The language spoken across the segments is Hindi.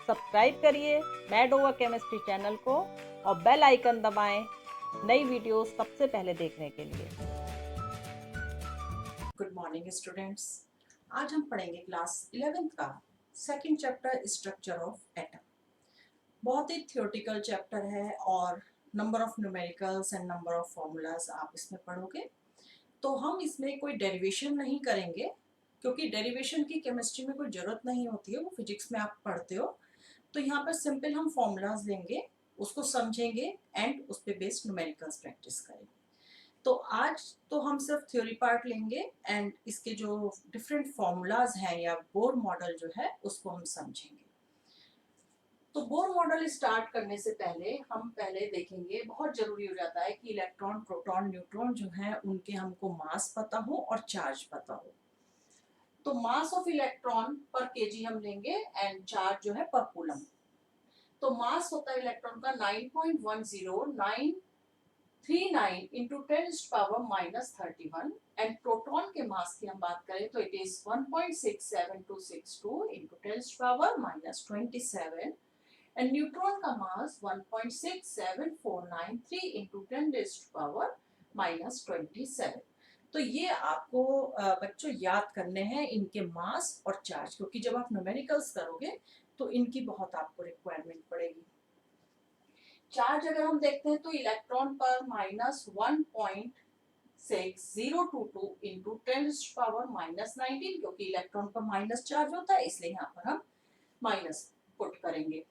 सब्सक्राइब करिए मैड ओवर केमिस्ट्री चैनल को और बेल आइकन दबाएं नई वीडियोस सबसे पहले देखने के लिए। Good morning students. आज हम पढ़ेंगे क्लास 11th का second chapter structure of atom. बहुत ही थियोरेटिकल चैप्टर है और number of numericals and number of formulas आप इसमें पढ़ोगे। तो हम इसमें कोई डेरिवेशन नहीं करेंगे क्योंकि डेरिवेशन की केमिस्ट्री में कोई ज़रूरत नहीं होती है, वो फिजिक्स में आप पढ़ते हो। तो यहाँ पर सिंपल हम फॉर्मूलाज लेंगे, उसको समझेंगे एंड उस पर बेस्ड न्यूमेरिकल्स प्रैक्टिस करेंगे। तो आज तो हम सिर्फ थ्योरी पार्ट लेंगे एंड इसके जो डिफरेंट फॉर्मूलाज हैं या बोर मॉडल जो है उसको हम समझेंगे। तो बोर मॉडल स्टार्ट करने से पहले हम पहले देखेंगे, बहुत जरूरी हो जाता है कि इलेक्ट्रॉन प्रोटॉन न्यूट्रॉन जो है उनके हमको मास पता हो और चार्ज पता हो। तो मास ऑफ इलेक्ट्रॉन पर केजी हम लेंगे एंड चार्ज जो है पर कूलम। तो मास होता है इलेक्ट्रॉन का 9.10939 इंटू 10⁻⁻31 एंड प्रोटॉन के मास की हम बात करें तो it is 1.67262 into 10⁻⁻27 and neutron का मास 1.67493 इंटू 10⁻⁻27। तो ये आपको बच्चों याद करने हैं इनके मास और चार्ज, क्योंकि जब आप न्यूमेरिकल्स करोगे तो इनकी बहुत आपको रिक्वायरमेंट पड़ेगी। चार्ज अगर हम देखते हैं तो इलेक्ट्रॉन पर -1.6022 इंटू 10⁻⁻19, क्योंकि इलेक्ट्रॉन पर माइनस चार्ज होता है इसलिए यहाँ पर हम माइनस पुट करेंगे।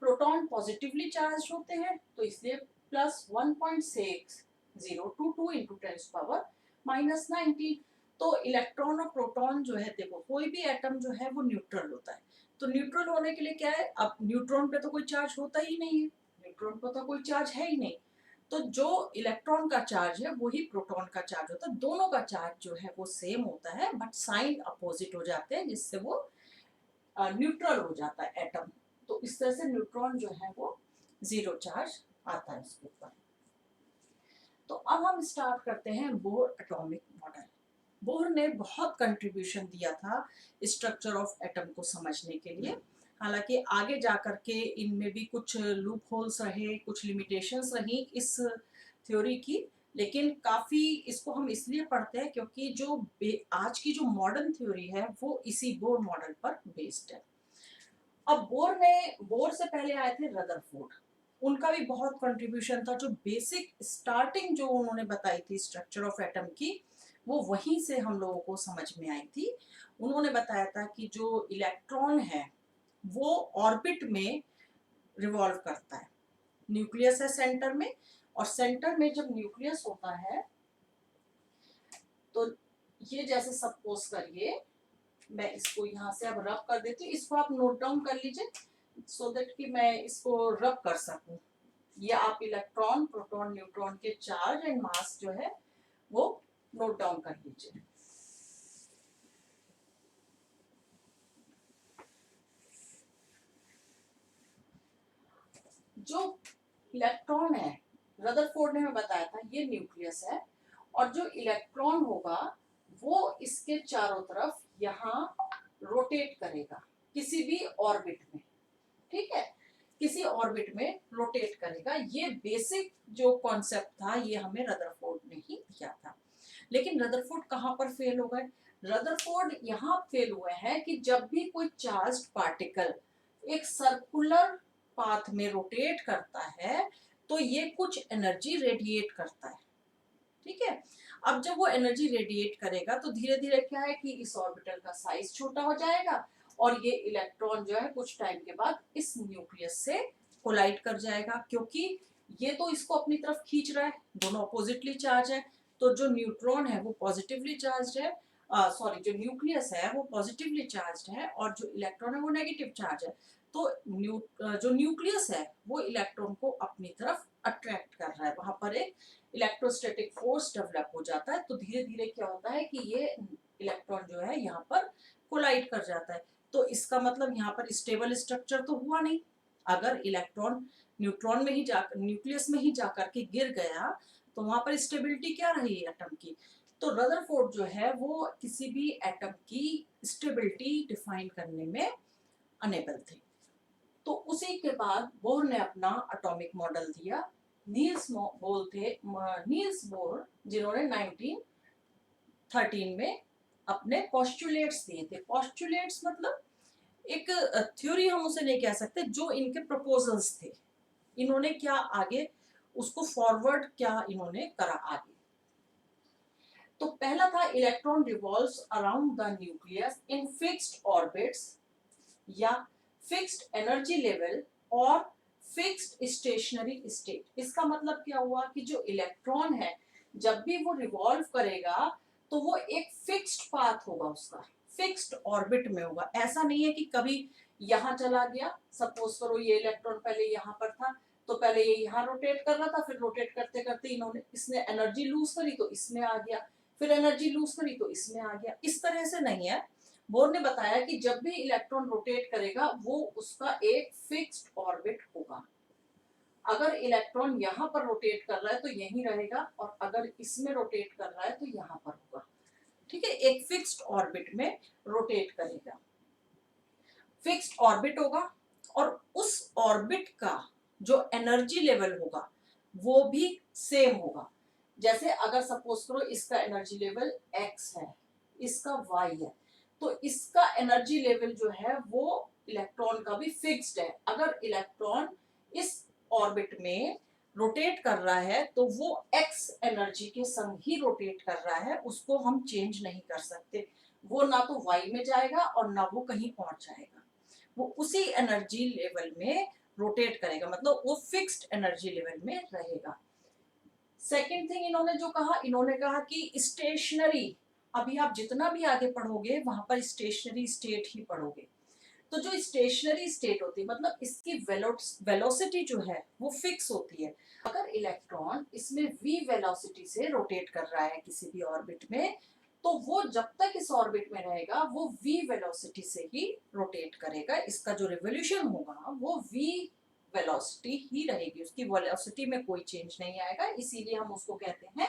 प्रोटॉन पॉजिटिवली चार्ज होते हैं तो इसलिए प्लस 1.6022 इंटू 10⁻⁻19। तो इलेक्ट्रॉन और प्रोटॉन जो है, देखो कोई भी एटम जो है वो न्यूट्रल होता है। तो न्यूट्रल होने के लिए क्या है, अब न्यूट्रॉन पे तो कोई चार्ज होता ही नहीं है, न्यूट्रॉन पर तो कोई चार्ज है ही नहीं। तो जो इलेक्ट्रॉन का चार्ज है वही प्रोटॉन का चार्ज होता है। दोनों का चार्ज जो है वो सेम होता है बट साइन अपोजिट हो जाते हैं, जिससे वो न्यूट्रल हो जाता है एटम। तो इस तरह से न्यूट्रॉन जो है वो जीरो चार्ज आता है उसके ऊपर। तो अब हम स्टार्ट करते हैं बोर एटॉमिक मॉडल। बोर ने बहुत कंट्रीब्यूशन दिया था स्ट्रक्चर ऑफ एटम को समझने के लिए। हालांकि आगे जाकर के इनमें भी कुछ लूप होल्स रहे, कुछ लिमिटेशंस रही इस थ्योरी की, लेकिन काफ़ी इसको हम इसलिए पढ़ते हैं क्योंकि जो आज की जो मॉडर्न थ्योरी है वो इसी बोर मॉडल पर बेस्ड है। अब बोर से पहले आए थे रदरफोर्ड, उनका भी बहुत कंट्रीब्यूशन था। जो बेसिक स्टार्टिंग जो उन्होंने बताई थी स्ट्रक्चर ऑफ एटम की, वो वहीं से हम लोगों को समझ में आई थी। उन्होंने बताया था कि जो इलेक्ट्रॉन है वो ऑर्बिट में रिवॉल्व करता है, न्यूक्लियस है सेंटर में, और सेंटर में जब न्यूक्लियस होता है तो ये जैसे सपोज करिए, मैं इसको यहाँ से अब रब कर देती हूँ, इसको आप नोट डाउन कर लीजिए सो दैट कि मैं इसको रब कर सकूं। ये आप इलेक्ट्रॉन प्रोटॉन न्यूट्रॉन के चार्ज एंड मास जो है वो नोट डाउन कर लीजिए। जो इलेक्ट्रॉन है, रदरफोर्ड ने हमें बताया था ये न्यूक्लियस है, और जो इलेक्ट्रॉन होगा वो इसके चारों तरफ यहाँ रोटेट करेगा किसी भी ऑर्बिट में, ठीक है, किसी ऑर्बिट में रोटेट करेगा। ये बेसिक जो कॉन्सेप्ट था ये हमें रदरफोर्ड ने ही दिया था। लेकिन रदरफोर्ड कहाँ पर फेल हो गए? रदरफोर्ड यहाँ फेल हुए हैं कि जब भी कोई चार्ज्ड पार्टिकल एक सर्कुलर पाथ में रोटेट करता है तो ये कुछ एनर्जी रेडिएट करता है, ठीक है। अब जब वो एनर्जी रेडिएट करेगा तो धीरे धीरे क्या है कि इस ऑर्बिटल का साइज छोटा हो जाएगा और ये इलेक्ट्रॉन जो है कुछ टाइम के बाद इस न्यूक्लियस से कोलाइड कर जाएगा, क्योंकि ये तो इसको अपनी तरफ खींच रहा है, दोनों अपोजिटली चार्ज है। तो जो न्यूट्रॉन है वो पॉजिटिवली चार्ज है, सॉरी जो न्यूक्लियस है वो पॉजिटिवली चार्ज है और जो इलेक्ट्रॉन है वो नेगेटिव चार्ज है। तो जो न्यूक्लियस है वो इलेक्ट्रॉन को अपनी तरफ अट्रैक्ट कर रहा है, वहां पर एक इलेक्ट्रोस्टैटिक फोर्स डेवलप हो जाता है। तो धीरे धीरे क्या होता है कि ये इलेक्ट्रॉन जो है यहाँ पर कोलाइड कर जाता है। तो इसका मतलब यहाँ पर स्टेबल स्ट्रक्चर तो हुआ नहीं। अगर इलेक्ट्रॉन न्यूट्रॉन में ही जाकर न्यूक्लियस में ही जाकर के गिर गया तो वहां पर स्टेबिलिटी क्या रही एटम की? तो रदरफोर्ड जो है वो किसी भी एटम की स्टेबिलिटी डिफाइन करने में अनेबल थे। तो उसी के बाद बोर ने अपना एटॉमिक मॉडल दिया। नील्स बोर जिन्होंने 1913 में अपने पोस्टुलेट्स दिए थे। पोस्टुलेट्स मतलब एक थ्योरी हम उसे नहीं कह सकते, जो इनके प्रपोजल्स थे, इन्होंने क्या आगे उसको फॉरवर्ड क्या इन्होंने करा आगे। तो पहला था electron revolves around the nucleus in fixed orbits या फिक्स्ड एनर्जी लेवल और फिक्स्ड स्टेशनरी स्टेट। इसका मतलब क्या हुआ कि जो इलेक्ट्रॉन है जब भी वो रिवॉल्व करेगा तो वो एक फिक्स्ड पाथ होगा, उसका फिक्स्ड ऑर्बिट में होगा। ऐसा नहीं है कि कभी यहाँ चला गया, सपोज करो ये इलेक्ट्रॉन पहले यहाँ पर था तो पहले ये यहाँ रोटेट कर रहा था, फिर रोटेट करते करते इसने एनर्जी लूज करी तो इसमें आ गया, फिर एनर्जी लूज करी तो इसमें आ गया। इस तरह से नहीं है। बोर ने बताया कि जब भी इलेक्ट्रॉन रोटेट करेगा वो उसका एक फिक्स्ड ऑर्बिट होगा। अगर इलेक्ट्रॉन यहाँ पर रोटेट कर रहा है तो यहीं रहेगा, और अगर इसमें रोटेट कर रहा है तो यहाँ पर होगा। ठीक है, एक फिक्स्ड ऑर्बिट में रोटेट करेगा, फिक्स्ड ऑर्बिट होगा, और उस ऑर्बिट का जो एनर्जी लेवल होगा वो भी सेम होगा। जैसे अगर सपोज करो इसका एनर्जी लेवल x है, इसका y है, तो इसका एनर्जी लेवल जो है वो इलेक्ट्रॉन का भी फिक्स्ड है। अगर इलेक्ट्रॉन इस ऑर्बिट में रोटेट कर रहा है तो वो x एनर्जी के संग ही रोटेट कर रहा है, उसको हम चेंज नहीं कर सकते। वो ना तो y में जाएगा और ना वो कहीं और जाएगा, वो उसी एनर्जी लेवल में रोटेट करेगा, मतलब वो फिक्स्ड एनर्जी लेवल में रहेगा। सेकेंड थिंग इन्होंने कहा कि स्टेशनरी, अभी आप जितना भी आगे पढ़ोगे वहां पर स्टेशनरी स्टेट ही पढ़ोगे। तो जो स्टेशनरी स्टेट होती है मतलब इसकी वेलोसिटी जो है वो फिक्स होती है। अगर इलेक्ट्रॉन इसमें v वेलोसिटी से रोटेट कर रहा है किसी भी ऑर्बिट में, तो वो जब तक इस ऑर्बिट में रहेगा वो v वेलोसिटी से ही रोटेट करेगा। इसका जो रिवोल्यूशन होगा वो v वेलोसिटी ही रहेगी, उसकी वेलोसिटी में कोई चेंज नहीं आएगा। इसीलिए हम उसको कहते हैं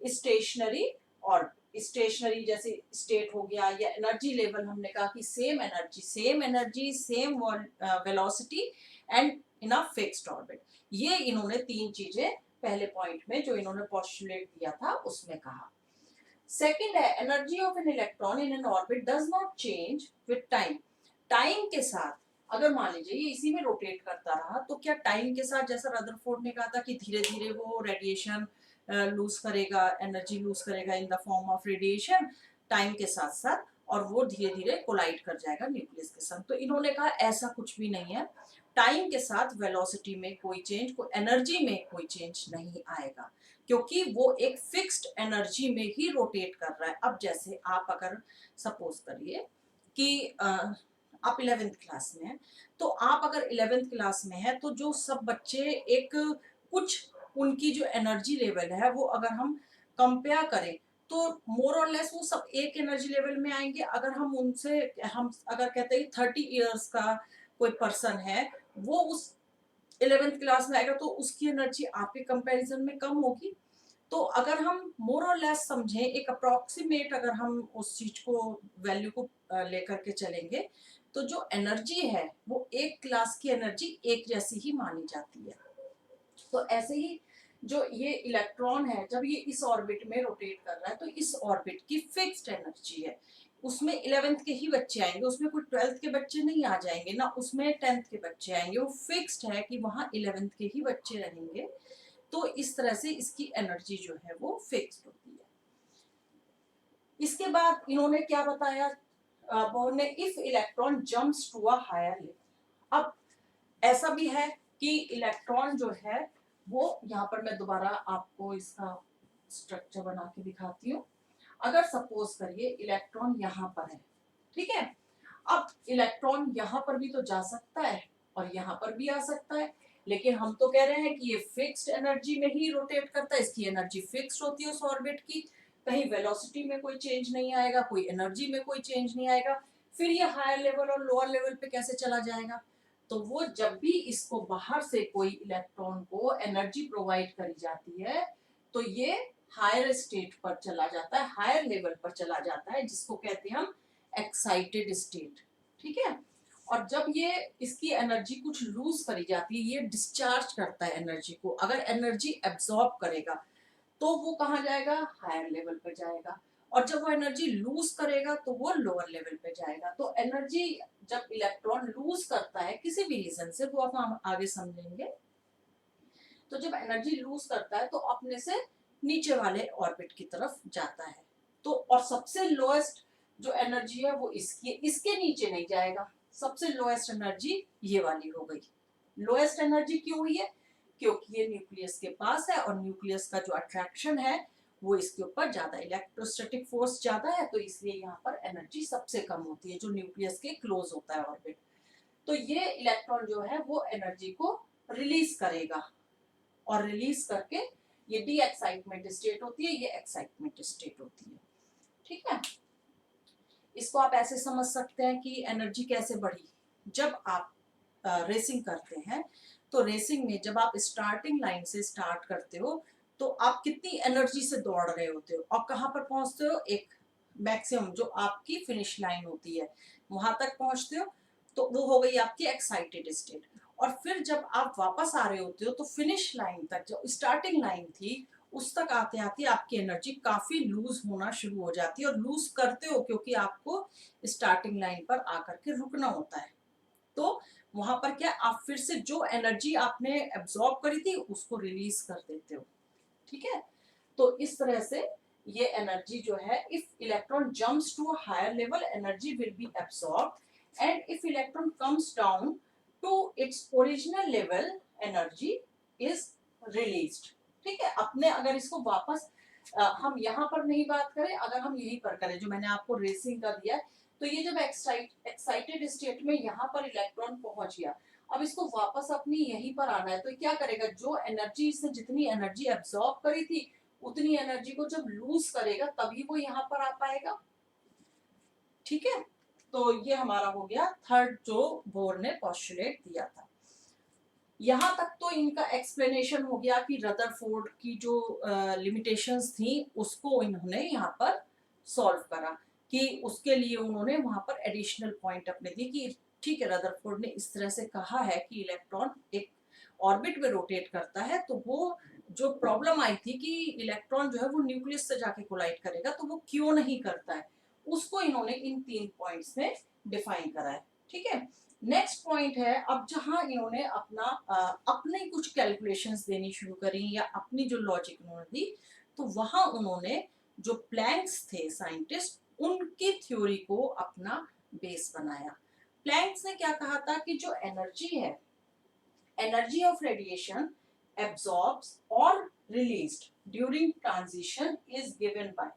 स्टेशनरी। और स्टेशनरी जैसे स्टेट हो गया, या एनर्जी लेवल हमने कहा कि same energy same velocity and in a fixed orbit. ये इन्होंने तीन चीजें पहले पॉइंट में जो इन्होंने पोस्टुलेट दिया था उसमें कहा। सेकंड है energy of an electron in an orbit does not change with time. Time के साथ अगर मान लीजिए ये इसी में रोटेट करता रहा तो क्या टाइम के साथ, जैसा रदरफोर्ड ने कहा था कि धीरे धीरे वो रेडिएशन लूज करेगा, एनर्जी लूज करेगा in the form of radiation time के साथ साथ, और वो धीरे धीरे कोलाइड कर जाएगा न्यूक्लियस के साथ। तो इन्होंने कहा ऐसा कुछ भी नहीं है, टाइम के साथ वेलोसिटी में कोई चेंज, कोई एनर्जी में कोई चेंज नहीं आएगा, क्योंकि वो एक फिक्स्ड एनर्जी में ही रोटेट कर रहा है। अब जैसे आप अगर सपोज करिए कि आप 11th क्लास में हैं, तो आप अगर 11th क्लास में हैं तो जो सब बच्चे एक कुछ उनकी जो एनर्जी लेवल है वो अगर हम कंपेयर करें तो मोर और लेस वो सब एक एनर्जी लेवल में आएंगे। अगर हम उनसे हम अगर कहते हैं 30 इयर्स का कोई पर्सन है वो उस 11th क्लास में आएगा तो उसकी एनर्जी आपके कंपैरिजन में कम होगी। तो अगर हम मोर और लेस समझें, एक अप्रोक्सीमेट अगर हम उस चीज को वैल्यू को लेकर के चलेंगे तो जो एनर्जी है वो एक क्लास की एनर्जी एक जैसी ही मानी जाती है। तो ऐसे ही जो ये इलेक्ट्रॉन है जब ये इस ऑर्बिट में रोटेट कर रहा है तो इस ऑर्बिट की फिक्स्ड एनर्जी है, उसमें 11th के ही बच्चे आएंगे, उसमें कोई 12th के बच्चे नहीं आ जाएंगे, ना उसमें 10th के बच्चे आएंगे, वो फिक्स्ड है कि वहां 11th के ही बच्चे रहेंगे। तो इस तरह से इसकी एनर्जी जो है वो फिक्स्ड होती है। इसके बाद इन्होंने क्या बताया बोर ने, if electron jumps to a higher level. अब ऐसा भी है कि इलेक्ट्रॉन जो है वो, यहाँ पर मैं दोबारा आपको इसका स्ट्रक्चर बना के दिखाती हूँ। अगर सपोज करिए इलेक्ट्रॉन यहाँ पर है, ठीक है, अब इलेक्ट्रॉन यहाँ पर भी तो जा सकता है और यहाँ पर भी आ सकता है, लेकिन हम तो कह रहे हैं कि ये फिक्स्ड एनर्जी में ही रोटेट करता है, इसकी एनर्जी फिक्स्ड होती है उस ऑर्बिट की, कहीं वेलोसिटी में कोई चेंज नहीं आएगा, कोई एनर्जी में कोई चेंज नहीं आएगा। फिर ये हायर लेवल और लोअर लेवल पे कैसे चला जाएगा? तो वो जब भी इसको बाहर से कोई इलेक्ट्रॉन को एनर्जी प्रोवाइड करी जाती है तो ये हायर स्टेट पर चला जाता है, हायर लेवल पर चला जाता है, जिसको कहते हैं हम एक्साइटेड स्टेट। ठीक है, और जब ये इसकी एनर्जी कुछ लूज करी जाती है, ये डिस्चार्ज करता है एनर्जी को, अगर एनर्जी एब्जॉर्ब करेगा तो वो कहाँ जाएगा, हायर लेवल पे जाएगा, और जब वो एनर्जी लूज करेगा तो वो लोअर लेवल पे जाएगा। तो एनर्जी जब इलेक्ट्रॉन लूज करता है किसी भी रीजन से, वो अब हम आगे समझेंगे, तो जब एनर्जी लूज करता है तो अपने से नीचे वाले ऑर्बिट की तरफ जाता है। तो और सबसे लोएस्ट जो एनर्जी है वो इसकी, इसके नीचे नहीं जाएगा, सबसे लोएस्ट एनर्जी ये वाली हो गई। लोएस्ट एनर्जी क्यों हुई है, क्योंकि ये न्यूक्लियस के पास है और न्यूक्लियस का जो अट्रैक्शन है वो इसके ऊपर ज्यादा, इलेक्ट्रोस्टैटिक फोर्स ज्यादा है, तो इसलिए यहाँ पर एनर्जी सबसे कम होती है जो न्यूक्लियस के क्लोज होता है ऑर्बिट। तो ये इलेक्ट्रॉन जो है वो एनर्जी को रिलीज करेगा, और रिलीज करके ये डी एक्साइटमेंट स्टेट होती है, ये एक्साइटमेंट स्टेट होती है। ठीक है, इसको आप ऐसे समझ सकते हैं कि एनर्जी कैसे बढ़ी। जब आप रेसिंग करते हैं तो रेसिंग में जब आप स्टार्टिंग लाइन से स्टार्ट करते हो तो आप कितनी एनर्जी से दौड़ रहे होते हो और कहाँ पर पहुंचते हो, एक मैक्सिमम जो आपकी फिनिश लाइन होती है वहां तक पहुंचते हो, तो वो हो गई आपकी एक्साइटेड स्टेट। और फिर जब आप वापस आ रहे होते हो तो फिनिश लाइन तक, जो स्टार्टिंग लाइन थी उस तक आते आते आपकी एनर्जी काफी लूज होना शुरू हो जाती है, और लूज करते हो क्योंकि आपको स्टार्टिंग लाइन पर आकर के रुकना होता है। तो वहां पर क्या, आप फिर से जो एनर्जी आपने एब्जॉर्ब करी थी उसको रिलीज कर देते हो। ठीक है, तो इस तरह से ये एनर्जी जो है, if electron jumps to a higher level energy will be absorbed, and if electron comes down to its original level energy is released. ठीक है, अपने अगर इसको वापस हम यहाँ पर नहीं बात करें, अगर हम यहीं पर करें जो मैंने आपको रेसिंग का दिया है, तो ये जब एक्साइटेड स्टेट में यहाँ पर इलेक्ट्रॉन पहुंच गया, अब इसको वापस अपनी यहीं पर आना है, तो क्या करेगा, जो एनर्जी इसने जितनी एनर्जी एब्सॉर्ब करी थी उतनी एनर्जी को जब लूज करेगा तभी वो यहाँ पर आ पाएगा। ठीक है, तो ये हमारा हो गया थर्ड जो बोर ने पोस्टुलेट दिया था। यहाँ तक तो इनका एक्सप्लेनेशन हो गया कि रदरफोर्ड की जो लिमिटेशंस थी उसको इन्होंने यहाँ पर सॉल्व करा, कि उसके लिए उन्होंने वहां पर एडिशनल पॉइंट अपने दिए कि ठीक है, रदरफोर्ड ने इस तरह से कहा है कि इलेक्ट्रॉन एक ऑर्बिट में रोटेट करता है, तो वो जो प्रॉब्लम आई थी कि इलेक्ट्रॉन जो है वो न्यूक्लियस से जाके कोलाइड करेगा, तो वो क्यों नहीं करता है, उसको इन्होंने इन 3 पॉइंट्स में डिफाइन करा है। ठीक है, नेक्स्ट पॉइंट है, अब जहां इन्होंने अपना अपने कुछ कैलकुलेशंस देनी शुरू करी या अपनी जो लॉजिक उन्होंने दी, तो वहां उन्होंने जो प्लैंक्स थे साइंटिस्ट, उनकी थ्योरी को अपना बेस बनाया। प्लैंक्स ने क्या कहा था कि जो एनर्जी है, energy of radiation absorbs or released during transition is given by,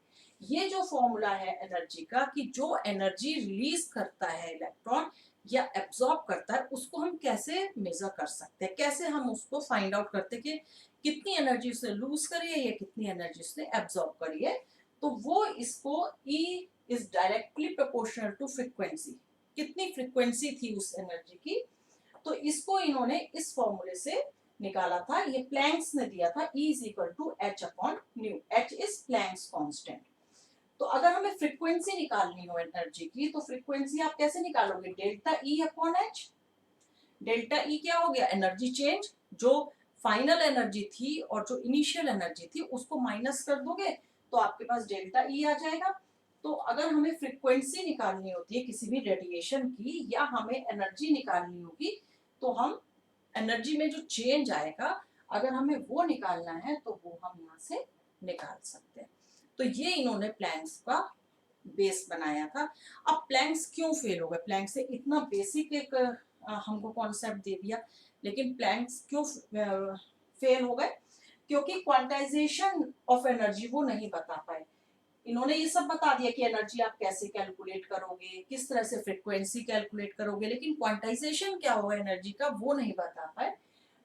ये जो फॉर्मूला है एनर्जी का कि जो एनर्जी रिलीज करता है इलेक्ट्रॉन या एब्जॉर्ब करता है, उसको हम कैसे मेजर कर सकते हैं, कैसे हम उसको फाइंड आउट करते हैं कि कितनी एनर्जी उसने लूज करी है या कितनी एनर्जी उसने एब्जॉर्ब करी है। तो वो इसको E is directly proportional to frequency, कितनी फ्रीक्वेंसी थी उस एनर्जी की, तो इसको इन्होंने इस फॉर्मूले से निकाला था, ये प्लैंक्स ने दिया था, E is equal to H upon nu, H is Planck's constant. तो अगर हमें फ्रीक्वेंसी निकालनी हो एनर्जी की, तो फ्रीक्वेंसी आप कैसे निकालोगे, delta E upon H. Delta E क्या हो गया, एनर्जी चेंज, जो फाइनल एनर्जी थी और जो इनिशियल एनर्जी थी उसको माइनस कर दोगे तो आपके पास डेल्टा E आ जाएगा। तो अगर हमें फ्रीक्वेंसी निकालनी होती है किसी भी रेडिएशन की, या हमें एनर्जी निकालनी होगी, तो हम एनर्जी में जो चेंज आएगा अगर हमें वो निकालना है तो वो हम यहाँ से निकाल सकते हैं। तो ये इन्होंने प्लैंक्स का बेस बनाया था। अब प्लैंक्स क्यों फेल हो गए, प्लैंक्स से इतना बेसिक एक हमको कॉन्सेप्ट दे दिया, लेकिन प्लैंक्स क्यों फेल हो गए, क्योंकि क्वांटाइजेशन ऑफ एनर्जी वो नहीं बता पाए। इन्होंने ये सब बता दिया कि एनर्जी आप कैसे कैलकुलेट करोगे, किस तरह से फ्रीक्वेंसी कैलकुलेट करोगे, लेकिन क्वांटाइजेशन क्या होगा एनर्जी का वो नहीं बता पाए।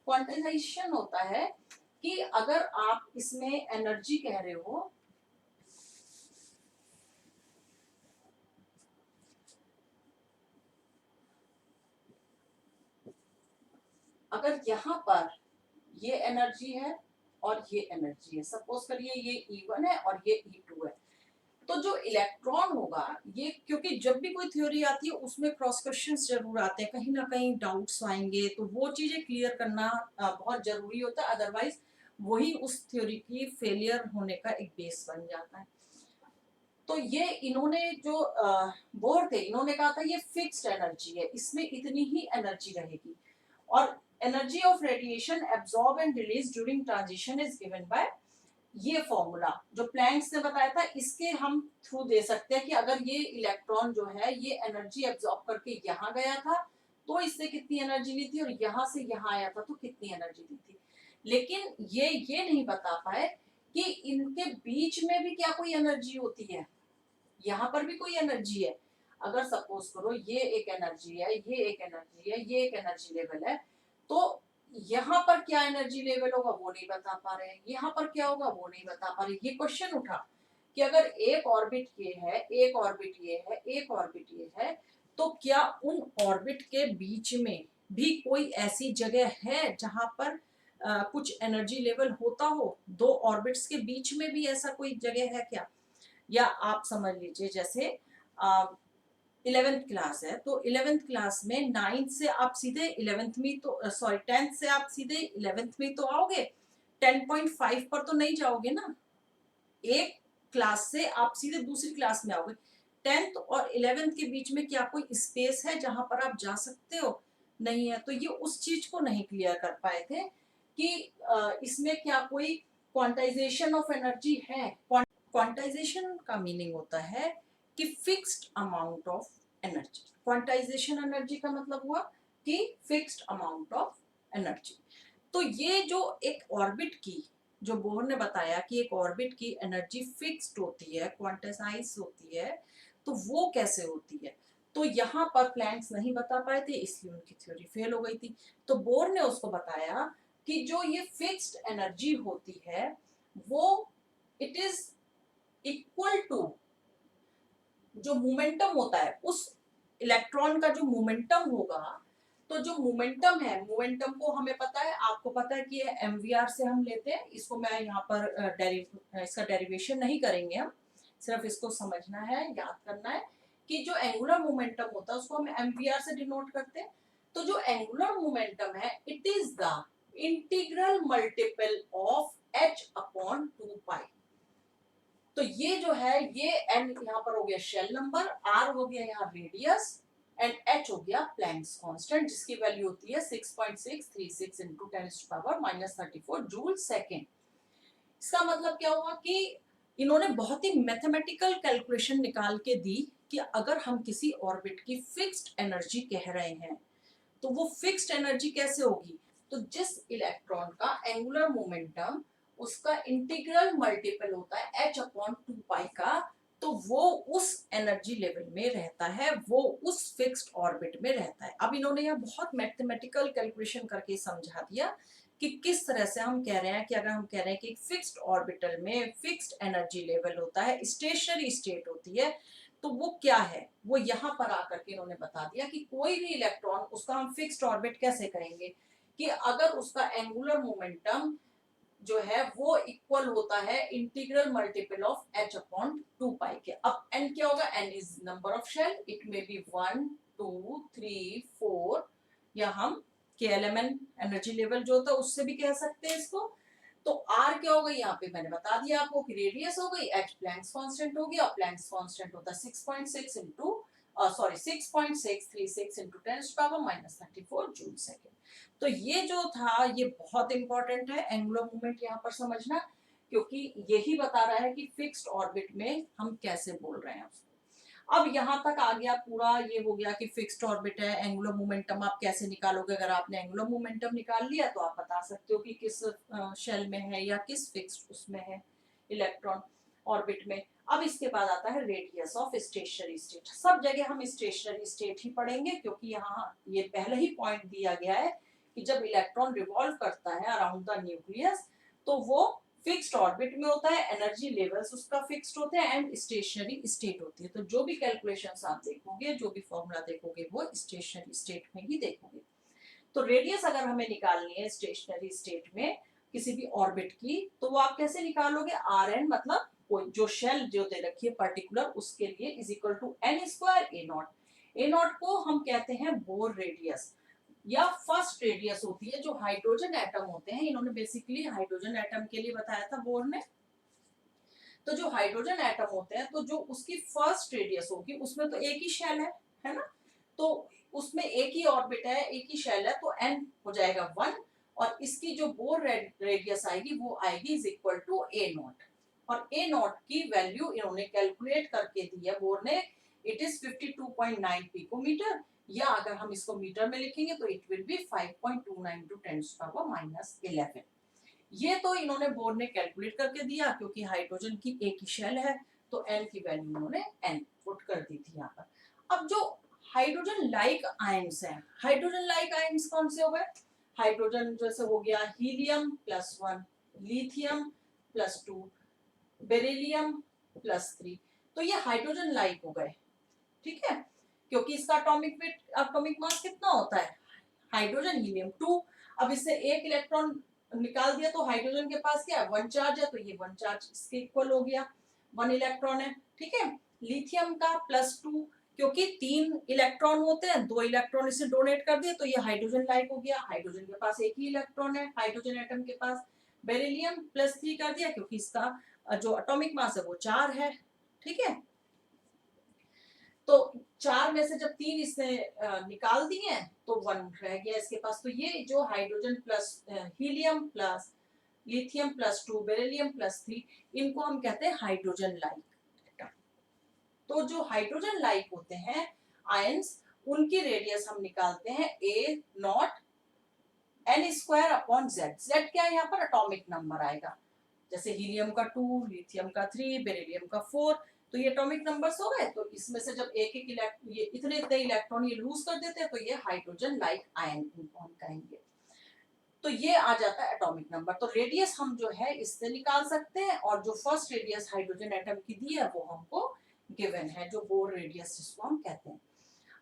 क्वांटाइजेशन होता है कि अगर आप इसमें एनर्जी कह रहे हो, अगर यहाँ पर ये एनर्जी है और ये एनर्जी है, सपोज करिए ये E1 है और ये E2 है, तो जो इलेक्ट्रॉन होगा ये, क्योंकि जब भी कोई थ्योरी आती है उसमें क्रॉस क्वेश्चंस जरूर आते हैं, कहीं ना कहीं डाउट्स आएंगे, तो वो चीजें क्लियर करना बहुत जरूरी होता है, अदरवाइज वही उस थ्योरी की फेलियर होने का एक बेस बन जाता है। तो ये इन्होंने जो बोर थे, इन्होंने कहा था ये फिक्स्ड एनर्जी है, इसमें इतनी ही एनर्जी रहेगी, और energy of radiation absorb and release during transition is given by ये फॉर्मूला जो प्लैंक्स ने बताया था, इसके हम थ्रू दे सकते हैं कि अगर ये इलेक्ट्रॉन जो है ये एनर्जी एब्जॉर्ब करके यहाँ गया था तो इससे कितनी एनर्जी ली थी, और यहाँ से यहाँ आया था तो कितनी एनर्जी दी थी। लेकिन ये नहीं बता पाए कि इनके बीच में भी क्या कोई एनर्जी होती है, यहाँ पर भी कोई एनर्जी है। अगर सपोज करो ये एक एनर्जी है, ये एक एनर्जी है, ये एक एनर्जी लेवल है, तो यहाँ पर क्या एनर्जी लेवल होगा वो नहीं बता पा रहे हैं, यहाँ पर क्या होगा वो नहीं बता पा रहे। ये क्वेश्चन उठा कि अगर एक ऑर्बिट ये है, एक ऑर्बिट ये है, एक ऑर्बिट ये है, तो क्या उन ऑर्बिट के बीच में भी कोई ऐसी जगह है जहां पर कुछ एनर्जी लेवल होता हो, दो ऑर्बिट्स के बीच में भी ऐसा कोई जगह है क्या। या आप समझ लीजिए जैसे 11th क्लास है, तो 11th क्लास में 9th से आप सीधे 11th में तो 10th से आप सीधे 11th में तो आओगे, 10.5 पर तो नहीं जाओगे ना, एक क्लास से आप सीधे दूसरी क्लास में आओगे। 10th और 11th के बीच में क्या कोई स्पेस है जहां पर आप जा सकते हो, नहीं है। तो ये उस चीज को नहीं क्लियर कर पाए थे कि इसमें क्या कोई क्वांटाइजेशन ऑफ एनर्जी है। क्वांटाइजेशन का मीनिंग होता है कि fixed amount of energy. Quantization energy का मतलब हुआ कि फिक्स्ड अमाउंट ऑफ एनर्जी। तो ये जो एक ऑर्बिट की, जो बोहर ने बताया कि एक ऑर्बिट की एनर्जी फिक्स्ड होती है, क्वांटाइज होती है, तो वो कैसे होती है, तो यहाँ पर प्लैंक्स नहीं बता पाए थे, इसलिए उनकी थ्योरी फेल हो गई थी। तो बोर ने उसको बताया कि जो ये फिक्स्ड एनर्जी होती है वो इट इज इक्वल टू जो मोमेंटम होता है, उस इलेक्ट्रॉन का जो मोमेंटम होगा, तो जो मोमेंटम है, मोमेंटम को हमें पता है, आपको पता है कि ये एमवीआर से हम लेते हैं, इसको मैं यहाँ पर इसका डेरिवेशन नहीं करेंगे, हम सिर्फ इसको समझना है, याद करना है कि जो एंगुलर मोमेंटम होता है उसको हम एमवीआर से डिनोट करते हैं। तो जो एंगुलर मोमेंटम है it is the integral multiple of h upon 2 पाई। तो ये जो है ये n यहाँ पर हो गया शेल नंबर, r हो गया यहाँ रेडियस, एंड h हो गया प्लैंक्स कांस्टेंट, जिसकी वैल्यू होती है 6.636 into 10⁻34 जूल सेकेंड। इसका मतलब क्या हुआ कि इन्होंने बहुत ही मैथमेटिकल कैलकुलेशन निकाल के दी कि अगर हम किसी ऑर्बिट की फिक्स्ड एनर्जी कह रहे हैं तो वो फिक्स्ड एनर्जी कैसे होगी, तो जिस इलेक्ट्रॉन का एंगुलर मोमेंटम उसका इंटीग्रल मल्टीपल होता है h अपॉन 2 पाई का, तो वो उस एनर्जी लेवल में रहता है, वो उस फिक्स्ड ऑर्बिट में रहता है। अब इन्होंने यह बहुत मैथमेटिकल कैलकुलेशन करके समझा दिया कि किस तरह से हम कह रहे हैं कि अगर हम कह रहे हैं कि फिक्स्ड ऑर्बिटल में फिक्स्ड एनर्जी लेवल होता है, स्टेशनरी स्टेट होती है, तो वो क्या है, वो यहाँ पर आकर के इन्होंने बता दिया कि कोई भी इलेक्ट्रॉन, उसका हम फिक्स्ड ऑर्बिट कैसे करेंगे कि अगर उसका एंगुलर मोमेंटम जो है वो इक्वल होता है integral multiple of h upon 2 pi के। अब n क्या होगा, n is number of shell, it may be 1 2 3 4, या हम KLMN एनर्जी लेवल जो होता है उससे भी कह सकते हैं इसको। तो r क्या हो गई, यहाँ पे मैंने बता दिया आपको कि रेडियस हो गई, h प्लैंक्स कांस्टेंट हो गया, प्लैंक्स कांस्टेंट होता है 6.6 into 6.636 into 10⁻34 जूल सेकेंड। तो ये जो था ये बहुत इंपॉर्टेंट है एंगुलर मोमेंट यहाँ पर समझना, क्योंकि यही बता रहा है कि फिक्स्ड ऑर्बिट में हम कैसे बोल रहे हैं। अब यहाँ तक आ गया पूरा, ये हो गया कि फिक्स्ड ऑर्बिट है, एंगुलर मोमेंटम आप कैसे निकालोगे। अगर आपने एंगुलर मोमेंटम निकाल लिया तो आप बता सकते हो कि किस शेल में है या किस फिक्स्ड उसमें है इलेक्ट्रॉन ऑर्बिट में। अब इसके बाद आता है रेडियस ऑफ स्टेशनरी स्टेट। सब जगह हम स्टेशनरी स्टेट ही पढ़ेंगे, क्योंकि यहाँ ये पहले ही पॉइंट दिया गया है कि जब इलेक्ट्रॉन रिवॉल्व करता है अराउंड द न्यूक्लियस तो वो फिक्स्ड ऑर्बिट में होता है, एनर्जी लेवल्स उसका फिक्स्ड होते हैं एंड स्टेशनरी स्टेट होती है। तो जो भी कैलकुलेशंस आप देखोगे, जो भी फॉर्मूला देखोगे वो स्टेशनरी स्टेट में ही देखोगे। तो रेडियस अगर हमें निकालनी है स्टेशनरी स्टेट में किसी भी ऑर्बिट की, तो वो आप कैसे निकालोगे, Rn मतलब कोई जो शेल जो दे रखी है पर्टिकुलर उसके लिए is equal to n square A naught. A naught को हम कहते हैं बोर रेडियस या फर्स्ट रेडियस होती है। जो हाइड्रोजन एटम होते हैं, इन्होंने बेसिकली हाइड्रोजन एटम के लिए बताया था बोर ने। तो जो हाइड्रोजन एटम होते हैं तो जो उसकी फर्स्ट रेडियस होगी उसमें तो एक ही शेल है ना, तो उसमें एक ही ऑर्बिट है, एक ही शेल है, तो n हो जाएगा 1 और इसकी जो बोर रेडियस आएगी वो आएगी is equal to A naught. और ए नॉट की वैल्यू इन्होंने कैलकुलेट करके दी है बोर ने, इट इज 52.9 पिकोमीटर, या अगर हम इसको मीटर में लिखेंगे तो इट विल बी 5.29 टू 10⁻11। ये तो इन्होंने बोर ने कैलकुलेट करके दिया क्योंकि हाइड्रोजन की एक ही शेल है, तो n की वैल्यू इन्होंने n पुट कर दी थी यहाँ पर। अब जो हाइड्रोजन लाइक आयंस हैं, हाइड्रोजन लाइक आयंस कौन से हो गए? हाइड्रोजन जैसे हो गया हीलियम +1, लिथियम +2, बेरिलियम +3, तो ये हाइड्रोजन लाइक हो गए, ठीक है, क्योंकि इसका एटॉमिक वेट एटॉमिक मास कितना होता है? Hydrogen helium 2। अब इससे एक इलेक्ट्रॉन निकाल दिया तो हाइड्रोजन के पास क्या है? 1 चार्ज है, तो ये 1 चार्ज इसके इक्वल हो गया, 1 इलेक्ट्रॉन है, ठीक है। लिथियम का +2, क्योंकि 3 इलेक्ट्रॉन होते हैं, 2 इलेक्ट्रॉन इसे डोनेट कर दिए तो ये हाइड्रोजन लाइक हो गया, हाइड्रोजन के पास एक ही इलेक्ट्रॉन है हाइड्रोजन एटम के पास। बेरिलियम +3 कर दिया क्योंकि इसका जो एटॉमिक मास है वो 4 है, ठीक है। तो 4 में से जब 3 इसने निकाल दिए हैं तो 1 रह गया इसके पास। तो ये जो hydrogen plus helium plus lithium +2 beryllium +3, इनको हम कहते हैं हाइड्रोजन लाइक। तो जो हाइड्रोजन लाइक होते हैं आयंस, उनकी रेडियस हम निकालते हैं a not n² z। z क्या है यहाँ पर? एटॉमिक नंबर आएगा, जैसे हीलियम का 2, लिथियम का 3, बेरिलियम का 4, तो ये एटॉमिक नंबर्स हो गए। तो इसमें से जब एक एक ये इतने इतने इलेक्ट्रॉन ये लूज कर देते हैं तो ये हाइड्रोजन लाइक आयन इनको हम कहेंगे। तो ये आ जाता है एटॉमिक नंबर। तो रेडियस हम जो है इससे निकाल सकते हैं, और जो फर्स्ट रेडियस हाइड्रोजन एटम की दी है वो हमको गिवन है, जो बोर रेडियस जिसको हम कहते हैं।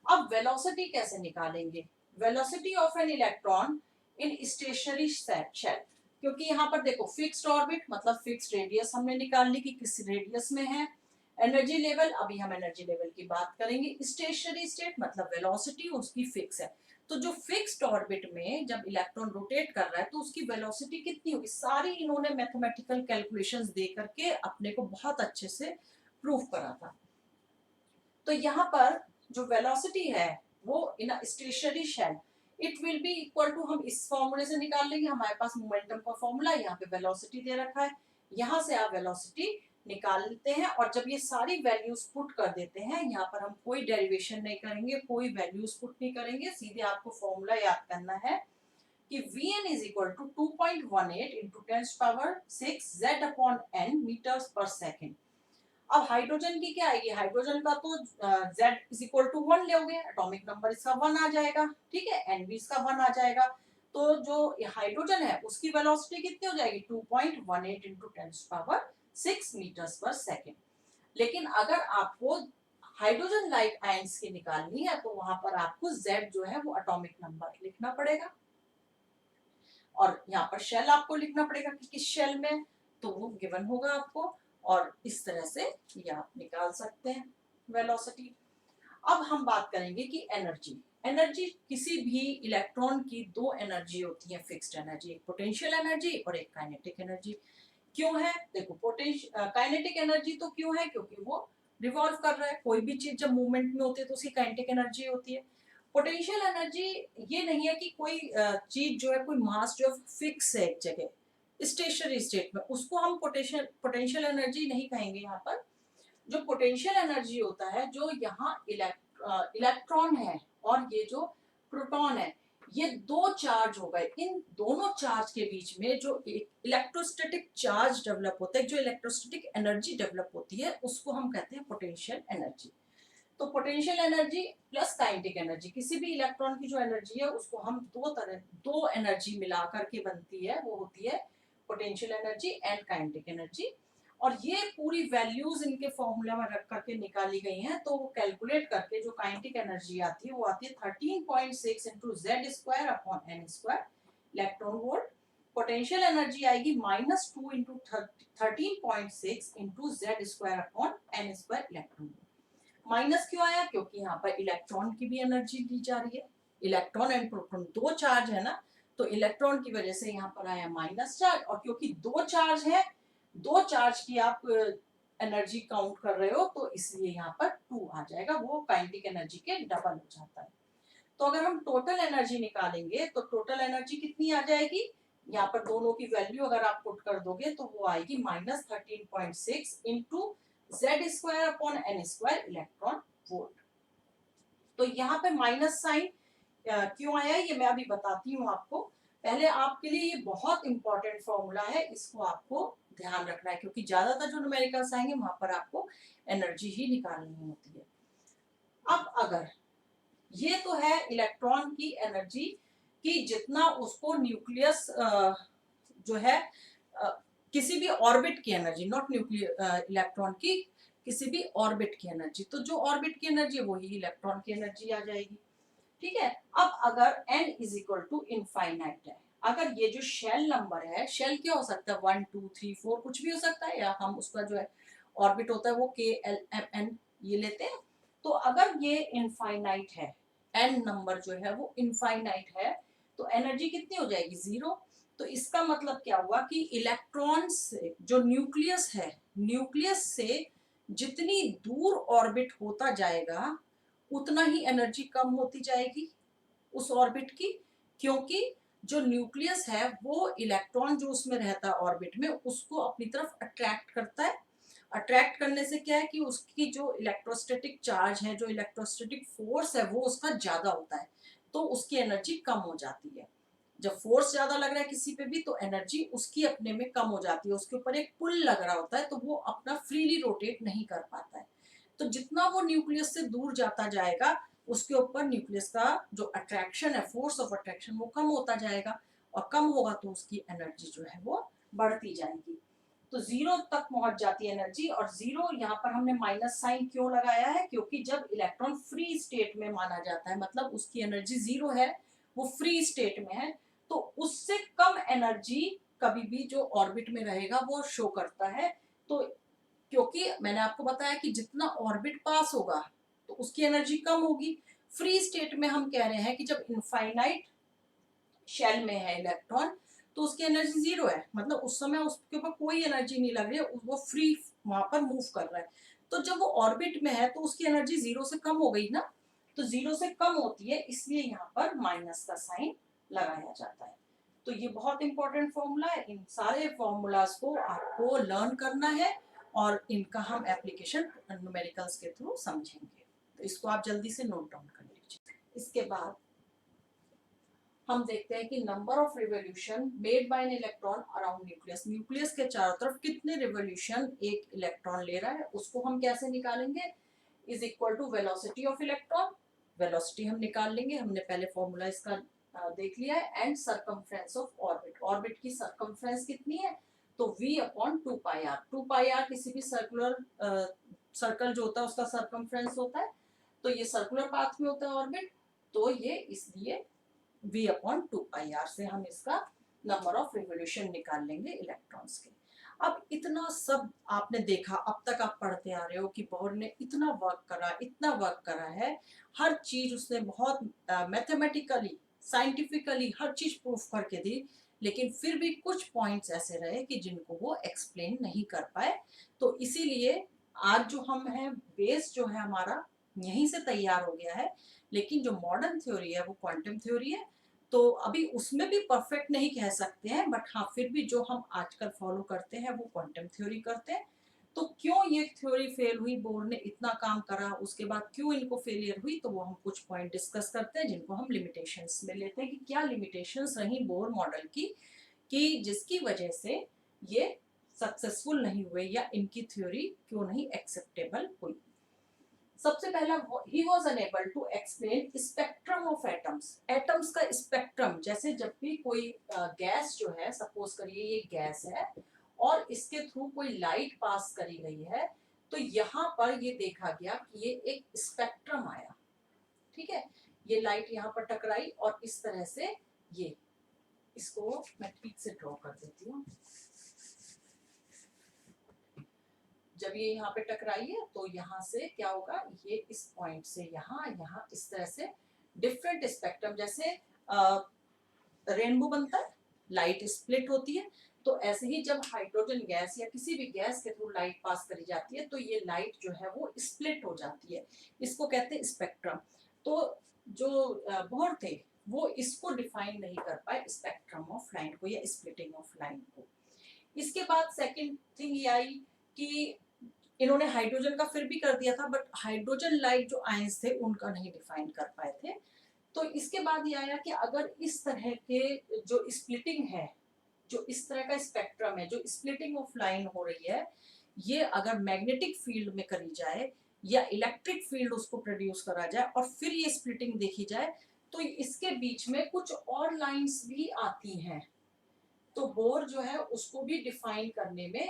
अब वेलोसिटी कैसे निकालेंगे? Velocity of an electron in stationary shell, क्योंकि यहाँ पर देखो फिक्स्ड ऑर्बिट मतलब फिक्स्ड रेडियस हमने निकाल ली कि किस रेडियस में है। एनर्जी लेवल, अभी हम एनर्जी लेवल की बात करेंगे। स्टेशनरी स्टेट मतलब वेलोसिटी उसकी फिक्स है। तो जो फिक्स्ड ऑर्बिट में जब इलेक्ट्रॉन रोटेट कर रहा है तो उसकी वेलोसिटी कितनी होगी, सारी इन्होंने मैथमेटिकल कैलकुलेशंस दे करके अपने को बहुत अच्छे से प्रूफ करा था। तो यहाँ पर जो वेलोसिटी है वो in a stationary shell it will be equal to, हम इस फॉर्मूले से निकाल लेंगे, हमारे पास मोमेंटम का फॉर्मूला, यहाँ पे वेलोसिटी दे रखा है, यहाँ से आप वेलोसिटी निकालते हैं। और जब ये सारी वैल्यूज पुट कर देते हैं, यहाँ पर हम कोई डेरिवेशन नहीं करेंगे, कोई वैल्यूज पुट नहीं करेंगे, सीधे आपको फॉर्मूला याद करना है कि Vn is equal to 2.18 into 10⁻⁶ Z/n meters per second। अब हाइड्रोजन की क्या आएगी? हाइड्रोजन का तो Z इज इक्वल टू 1 लोगे, एटॉमिक नंबर इसका 1 आ जाएगा, ठीक है, N भी इसका 1 आ जाएगा। तो जो हाइड्रोजन है उसकी वेलोसिटी कितनी हो जाएगी? 2.18 into 10⁻⁶ meters per second। लेकिन अगर आपको हाइड्रोजन लाइक आयंस की निकालनी है तो वहां पर आपको Z जो है वो एटॉमिक नंबर लिखना पड़ेगा, और यहाँ पर शेल आपको लिखना पड़ेगा कि किस शेल में, तो वो गिवन होगा आपको, और इस तरह से ये आप निकाल सकते हैं वेलोसिटी। अब हम बात करेंगे कि एनर्जी। एनर्जी किसी भी इलेक्ट्रॉन की दो एनर्जी होती है फिक्स्ड एनर्जी, एक पोटेंशियल एनर्जी और एक काइनेटिक एनर्जी। क्यों है? देखो काइनेटिक एनर्जी तो क्यों है? क्योंकि वो रिवॉल्व कर रहा है, कोई भी चीज जब मूवमेंट में होती है तो उसकी काइनेटिक एनर्जी होती है। पोटेंशियल एनर्जी ये नहीं है कि कोई चीज जो है, कोई मास जो फिक्स है एक जगह स्टेशनरी स्टेट में, उसको हम पोटेंशियल एनर्जी नहीं कहेंगे। यहाँ पर जो पोटेंशियल एनर्जी होता है, जो यहाँ इलेक्ट्रॉन है और ये जो प्रोटॉन है, ये दो चार्ज हो गए, इन दोनों चार्ज के बीच में जो एक इलेक्ट्रोस्टैटिक चार्ज डेवलप होता है, जो इलेक्ट्रोस्टैटिक एनर्जी डेवलप होती है, उसको हम कहते हैं पोटेंशियल एनर्जी। तो potential energy plus kinetic energy, किसी भी इलेक्ट्रॉन की जो एनर्जी है उसको हम दो एनर्जी मिला करके बनती है, वो होती है potential energy and kinetic energy. और ये पूरी वैल्यूज इनके फॉर्मूला में रख करके निकाली गई हैं। तो वो कैलकुलेट करके जो काइनेटिक एनर्जी आती है वो आती है 13.6 into Z² upon N² electron volt. Potential energy आएगी -2 into 13.6 into Z² upon n² electron. Minus क्यों आया? क्योंकि यहाँ पर इलेक्ट्रॉन की भी एनर्जी दी जा रही है। इलेक्ट्रॉन एंड प्रोटॉन दो चार्ज है ना, तो इलेक्ट्रॉन की वजह से यहाँ पर आया माइनस चार्ज, और क्योंकि दो चार्ज है, दो चार्ज की आप एनर्जी काउंट कर रहे हो, तो इसलिए यहाँ पर 2 आ जाएगा, वो काइनेटिक एनर्जी के डबल हो जाता है। तो अगर हम टोटल एनर्जी निकालेंगे तो टोटल एनर्जी कितनी आ जाएगी? यहाँ पर दोनों की वैल्यू अगर आप पुट कर दोगे तो वो आएगी -13.6 into Z² upon n² electron volt. तो यहाँ पे माइनस साइन क्यों आया ये मैं अभी बताती हूँ आपको। पहले आपके लिए ये बहुत इंपॉर्टेंट फॉर्मूला है, इसको आपको ध्यान रखना है, क्योंकि ज्यादातर जो न्यूमेरिकल्स आएंगे वहां पर आपको एनर्जी ही निकालनी होती है। अब अगर ये तो है इलेक्ट्रॉन की एनर्जी कि जितना उसको न्यूक्लियस जो है किसी भी ऑर्बिट की एनर्जी, नॉट न्यूक्लियर इलेक्ट्रॉन की किसी भी ऑर्बिट की एनर्जी, तो जो ऑर्बिट की एनर्जी है वही इलेक्ट्रॉन की एनर्जी आ जाएगी। ठीक है, अब अगर n is equal to infinite है, अगर ये जो शेल नंबर है, शेल क्या हो सकता है 1 2 3 4 कुछ भी हो सकता है, या हम उसका जो है ऑर्बिट होता है वो k l m n ये लेते हैं। तो अगर ये इनफाइनाइट है, n नंबर जो है वो इनफाइनाइट है, तो एनर्जी कितनी हो जाएगी? 0। तो इसका मतलब क्या हुआ कि इलेक्ट्रॉन से जो न्यूक्लियस है, न्यूक्लियस से जितनी दूर ऑर्बिट होता जाएगा उतना ही एनर्जी कम होती जाएगी उस ऑर्बिट की, क्योंकि जो न्यूक्लियस है वो इलेक्ट्रॉन जो उसमें रहता है ऑर्बिट में उसको अपनी तरफ अट्रैक्ट करता है। अट्रैक्ट करने से क्या है कि उसकी जो इलेक्ट्रोस्टैटिक चार्ज है, जो इलेक्ट्रोस्टैटिक फोर्स है वो उसका ज्यादा होता है, तो उसकी एनर्जी कम हो जाती है। जब फोर्स ज्यादा लग रहा है किसी पे भी तो एनर्जी उसकी अपने में कम हो जाती है, उसके ऊपर एक पुल लग रहा होता है तो वो अपना फ्रीली रोटेट नहीं कर पाता है। तो जितना वो न्यूक्लियस से दूर जाता जाएगा उसके ऊपर न्यूक्लियस का जो अट्रैक्शन है, फोर्स ऑफ अट्रैक्शन, वो कम होता जाएगा, और कम होगा तो उसकी एनर्जी जो है वो बढ़ती जाएगी। तो 0 तक पहुंच जाती है एनर्जी। और 0 यहाँ पर हमने माइनस साइन क्यों लगाया है? क्योंकि जब इलेक्ट्रॉन फ्री स्टेट में माना जाता है, मतलब उसकी एनर्जी 0 है, वो फ्री स्टेट में है, तो उससे कम एनर्जी कभी भी जो ऑर्बिट में रहेगा वो शो करता है। तो क्योंकि मैंने आपको बताया कि जितना ऑर्बिट पास होगा तो उसकी एनर्जी कम होगी। फ्री स्टेट में हम कह रहे हैं कि जब इनफाइनाइट शेल में है इलेक्ट्रॉन तो उसकी एनर्जी 0 है, मतलब उस समय उसके ऊपर कोई एनर्जी नहीं लग रही है, वो फ्री वहां पर मूव कर रहा है। तो जब वो ऑर्बिट में है तो उसकी एनर्जी 0 से कम हो गई ना, तो 0 से कम होती है, इसलिए यहाँ पर माइनस का साइन लगाया जाता है। तो ये बहुत इंपॉर्टेंट फॉर्मूला है, इन सारे फॉर्मूलाज को आपको लर्न करना है और इनका हम एप्लीकेशन न्यूमेरिकल्स के थ्रू समझेंगे। तो इसको आप जल्दी से नोट डाउन कर लीजिए। इसके बाद हम देखते हैं कि number of revolution made by an electron around nucleus, nucleus के चारों तरफ कितने रिवॉल्यूशन एक इलेक्ट्रॉन ले रहा है, उसको हम कैसे निकालेंगे? Is equal to velocity of electron, velocity हम निकाल लेंगे, हमने पहले फॉर्मूला इसका देख लिया है, and circumference of orbit, orbit की सरकमफ्रेंस कितनी है? तो v अपॉन 2πr, 2πr किसी भी सर्कुलर सर्कल जो होता है उसका सरकमफ्रेंस होता है, तो ये सर्कुलर पाथ में होता है ऑर्बिट, तो ये इसलिए v अपॉन 2πr से हम इसका नंबर ऑफ रिवॉल्यूशन निकाल लेंगे इलेक्ट्रॉन्स के। अब इतना सब आपने देखा, अब तक आप पढ़ते आ रहे हो कि बोर ने इतना वर्क करा, इतना वर्क करा है, हर चीज उसने बहुत मैथमेटिकली साइंटिफिकली हर चीज प्रूफ करके दी, लेकिन फिर भी कुछ पॉइंट्स ऐसे रहे कि जिनको वो एक्सप्लेन नहीं कर पाए। तो इसीलिए आज जो हम हैं बेस जो है हमारा यहीं से तैयार हो गया है, लेकिन जो मॉडर्न थ्योरी है वो क्वांटम थ्योरी है, तो अभी उसमें भी परफेक्ट नहीं कह सकते हैं, बट हाँ फिर भी जो हम आजकल फॉलो करते हैं वो क्वांटम थ्योरी करते हैं। तो क्यों ये थ्योरी फेल हुई, बोर ने इतना काम करा, उसके बाद क्यों इनको फेलियर हुई, तो वो हम कुछ पॉइंट डिस्कस करते हैं जिनको हम लिमिटेशंस में लेते हैं कि क्या लिमिटेशंस रही बोर मॉडल की, कि जिसकी वजह से ये सक्सेसफुल नहीं हुए या इनकी थ्योरी क्यों नहीं एक्सेप्टेबल हुई। सबसे पहला ही was enable to explain spectrum of atoms, atoms का स्पेक्ट्रम, जैसे जब भी कोई गैस जो है, सपोज करिए ये गैस है और इसके थ्रू कोई लाइट पास करी गई है, तो यहाँ पर ये देखा गया कि ये एक स्पेक्ट्रम आया। ठीक है, ये लाइट यहाँ पर टकराई और इस तरह से ये इसको मैं ठीक से ड्रॉ कर देती हूँ। जब ये यहाँ पे टकराई है तो यहाँ से क्या होगा, ये इस पॉइंट से यहाँ यहाँ इस तरह से डिफरेंट स्पेक्ट्रम, जैसे रेनबो बनता है, लाइट स्प्लिट होती है, तो ऐसे ही जब हाइड्रोजन गैस या किसी भी गैस के थ्रू लाइट पास करी जाती है तो ये लाइट जो है वो स्प्लिट हो जाती है, इसको कहते हैं स्पेक्ट्रम। तो जो बोहर थे वो इसको डिफाइन नहीं कर पाए, स्पेक्ट्रम ऑफ लाइट को या स्प्लिटिंग ऑफ लाइट को। इसके बाद सेकंड थिंग ये आई कि इन्होंने हाइड्रोजन का फिर भी कर दिया था, बट हाइड्रोजन लाइक जो आयंस थे उनका नहीं डिफाइन कर पाए थे। तो इसके बाद ये आया कि अगर इस तरह के जो स्प्लिटिंग है, जो इस तरह का स्पेक्ट्रम है, जो स्प्लिटिंग ऑफ लाइन हो रही है, ये अगर मैग्नेटिक फील्ड में करी जाए या इलेक्ट्रिक फील्ड उसको प्रोड्यूस करा जाए और फिर ये स्प्लिटिंग देखी जाए, तो इसके बीच में कुछ और लाइंस भी आती हैं। तो बोर जो है उसको भी डिफाइन करने में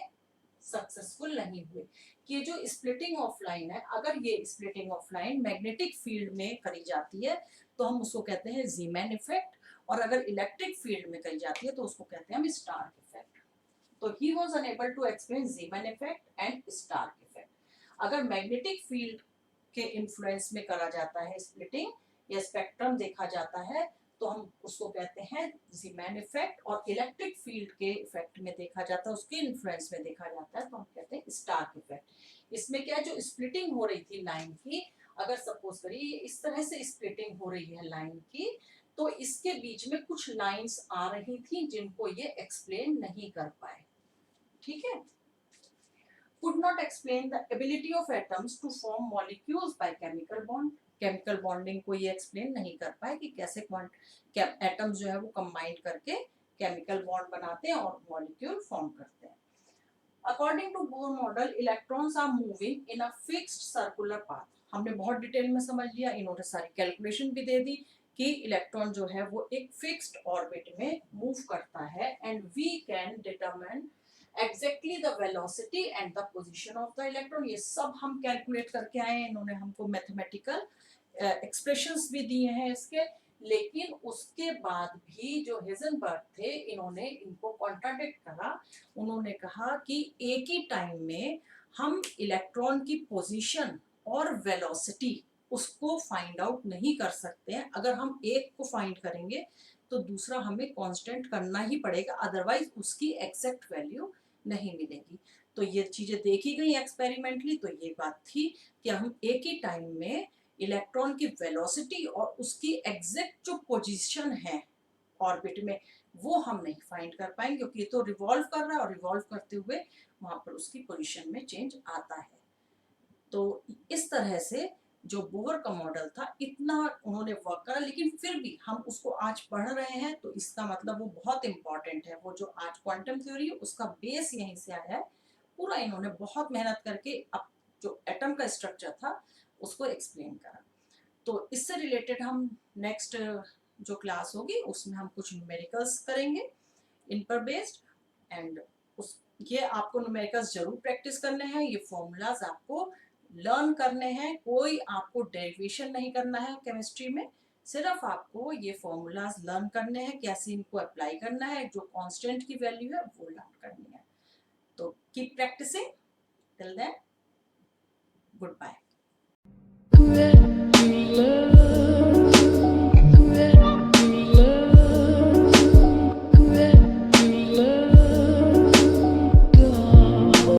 सक्सेसफुल नहीं हुए कि जो स्प्लिटिंग ऑफ लाइन है, अगर ये splitting of line magnetic field में करी जाती है तो हम उसको कहते हैं ज़ीमैन इफेक्ट, और अगर इलेक्ट्रिक फील्ड में करी जाती है तो उसको कहते हैं हम स्टार्क इफेक्ट। तो he was unable to explain Zeeman effect and Stark effect. अगर मैग्नेटिक फील्ड के इन्फ्लुएंस में करा जाता है स्प्लिटिंग या स्पेक्ट्रम देखा जाता है तो हम उसको कहते हैं ज़ीमैन इफेक्ट, और इलेक्ट्रिक फील्ड के इफेक्ट में देखा जाता है, उसके इन्फ्लुएंस में देखा जाता है तो हम कहते हैं स्टार्क इफेक्ट। इसमें क्या, जो स्प्लिटिंग हो रही थी लाइन की, अगर सपोज करिए इस तरह से स्प्लिटिंग हो रही है लाइन की, तो इसके बीच में कुछ लाइंस आ रही थी जिनको ये एक्सप्लेन नहीं कर पाए। ठीक है, could not explain the ability of atoms to form molecules by chemical bond। Chemical bonding को ये एक्सप्लेन नहीं कर पाए कि कैसे एटम्स जो है वो कंबाइन करके केमिकल बॉन्ड बनाते हैं और मॉलिक्यूल फॉर्म करते हैं। According to Bohr model, electrons are moving in a fixed circular path. हमने बहुत डिटेल में समझ लिया, इन्होंने सारी कैलकुलेशन भी दे दी कि इलेक्ट्रॉन जो है वो एक फिक्स्ड ऑर्बिट में मूव करता है, and we can determine exactly the velocity and the position of the electron. ये सब हम कैलकुलेट करके आए हैं, इन्होंने हमको मैथमेटिकल एक्सप्रेशंस भी दिए हैं इसके। लेकिन उसके बाद भी जो हेजनबर्ग थे, इन्होंने इनको कॉन्ट्राडिक्ट करा। उन्होंने कहा कि एक ही टाइम में हम इलेक्ट्रॉन की पोजीशन और वेलोसिटी उसको फाइंड आउट नहीं कर सकते हैं। अगर हम एक को फाइंड करेंगे तो दूसरा हमें कांस्टेंट करना ही पड़ेगा, अदरवाइज उसकी एग्जैक्ट वैल्यू नहीं मिलेगी। तो ये चीजें देखी गई एक्सपेरिमेंटली, तो ये बात थी कि हम एक ही टाइम में इलेक्ट्रॉन की वेलोसिटी और उसकी एग्जैक्ट जो पोजीशन है ऑर्बिट में वो हम नहीं फाइंड कर पाएंगे, क्योंकि ये तो रिवॉल्व कर रहा है और रिवॉल्व करते हुए वहां पर उसकी पोजीशन में चेंज आता है। तो इस तरह से जो बोहर का मॉडल था इतना उन्होंने वर्क करा, लेकिन फिर भी हम उसको आज पढ़ रहे हैं तो इसका मतलब वो बहुत इंपॉर्टेंट है। वो जो आज क्वांटम थ्योरी है उसका बेस यहीं से आया है। पूरा इन्होंने बहुत मेहनत करके अब जो एटम का स्ट्रक्चर था उसको एक्सप्लेन करा। तो इससे रिलेटेड हम नेक्स्ट जो क्लास होगी उसमें हम कुछ न्यूमेरिकल्स करेंगे इन पर बेस्ड, एंड उस ये आपको न्यूमेरिकल्स जरूर प्रैक्टिस करने हैं, ये फॉर्मूलाज आपको लर्न करने हैं। कोई आपको डेरिवेशन नहीं करना है केमिस्ट्री में, सिर्फ आपको ये फॉर्मूलाज लर्न करने हैं, कैसे इनको अप्लाई करना है, जो कांस्टेंट की वैल्यू है वो लर्न करनी है। तो keep practicing, till then good bye.